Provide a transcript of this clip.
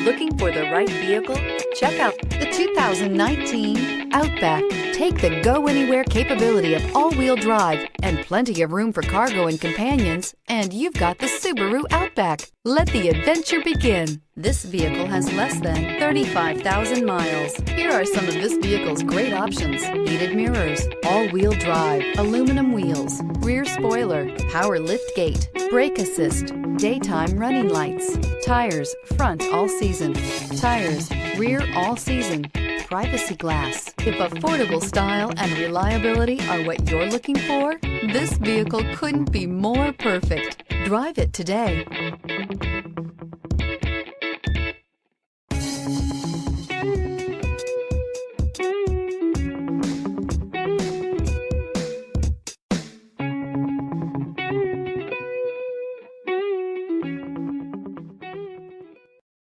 Looking for the right vehicle? Check out the 2019 Outback. Take the go-anywhere capability of all-wheel drive and plenty of room for cargo and companions, and you've got the Subaru Outback. Let the adventure begin. This vehicle has less than 35,000 miles. Here are some of this vehicle's great options: heated mirrors, all-wheel drive, aluminum wheels, rear spoiler, power liftgate, brake assist, daytime running lights, tires front all season, tires rear all season, privacy glass. If affordable style and reliability are what you're looking for, this vehicle couldn't be more perfect. Drive it today.